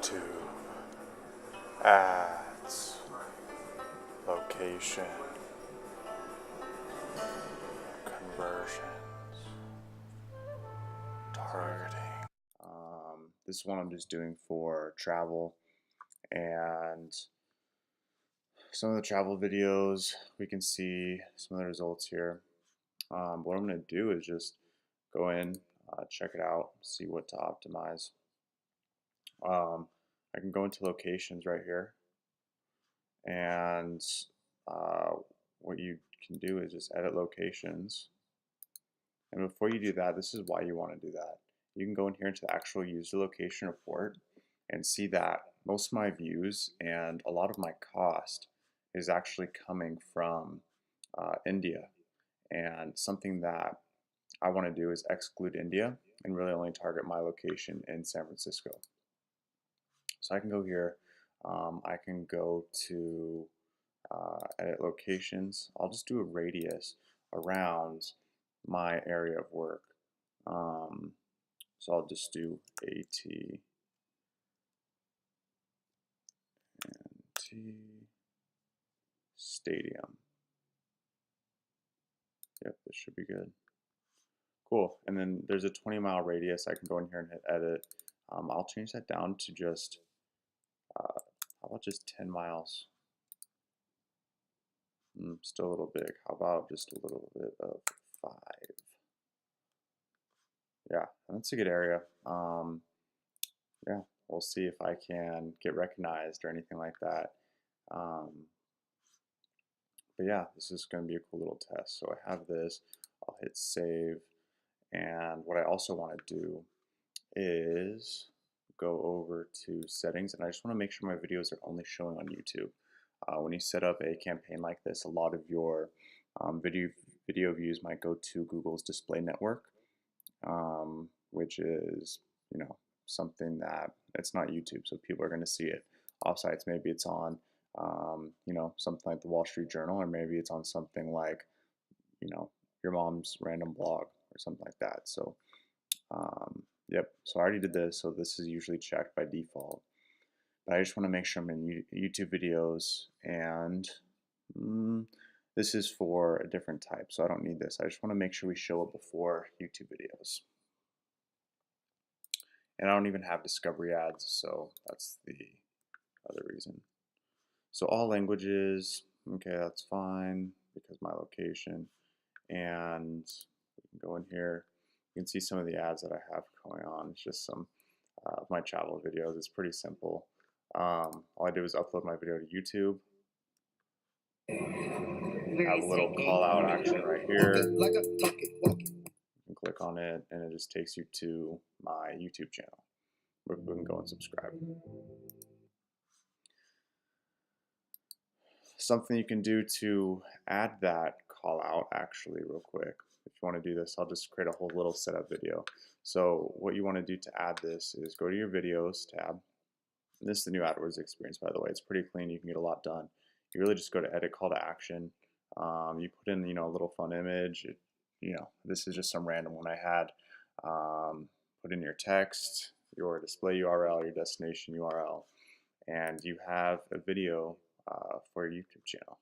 YouTube, ads, location, conversions, targeting. This one I'm just doing for travel, and some of the travel videos, we can see some of the results here. What I'm going to do is just go in, check it out, see what to optimize. I can go into locations right here, and what you can do is just edit locations. And before you do that, this is why you want to do that. You can go in here into the actual user location report and see that most of my views and a lot of my cost is actually coming from India. And something that I want to do is exclude India and really only target my location in San Francisco. So I can go here, I can go to edit locations. I'll just do a radius around my area of work. So I'll just do AT and T Stadium. Yep, this should be good. Cool. And then there's a 20-mile radius. I can go in here and hit edit. I'll change that down to just, how about just 10 miles? Still a little big. How about just a little bit of 5? Yeah, that's a good area. Yeah, we'll see if I can get recognized or anything like that. But yeah, this is going to be a cool little test. So I have this. I'll hit save. And what I also want to do is go over to settings, and I just want to make sure my videos are only showing on YouTube. When you set up a campaign like this, a lot of your video views might go to Google's display network, which is, something that it's not YouTube, so people are going to see it offsites. Maybe it's on, something like the Wall Street Journal, or maybe it's on something like, your mom's random blog or something like that. So, yep. So I already did this, so this is usually checked by default. But I just want to make sure I'm in YouTube videos, and this is for a different type, so I don't need this. I just want to make sure we show it before YouTube videos. And I don't even have discovery ads, so that's the other reason. So all languages, okay, that's fine because my location. And we can go in here. You can see some of the ads that I have going on. It's just some of my travel videos. It's pretty simple. All I do is upload my video to YouTube. Have a little call out action right here. You can click on it and it just takes you to my YouTube channel where we can go and subscribe. Something you can do to add that call out actually real quick. If you want to do this, I'll just create a whole little setup video. So what you want to do to add this is go to your videos tab. This is the new AdWords experience, by the way. It's pretty clean. You can get a lot done. You really just go to edit call to action. You put in, a little fun image. This is just some random one I had. Put in your text, your display URL, your destination URL, and you have a video for your YouTube channel.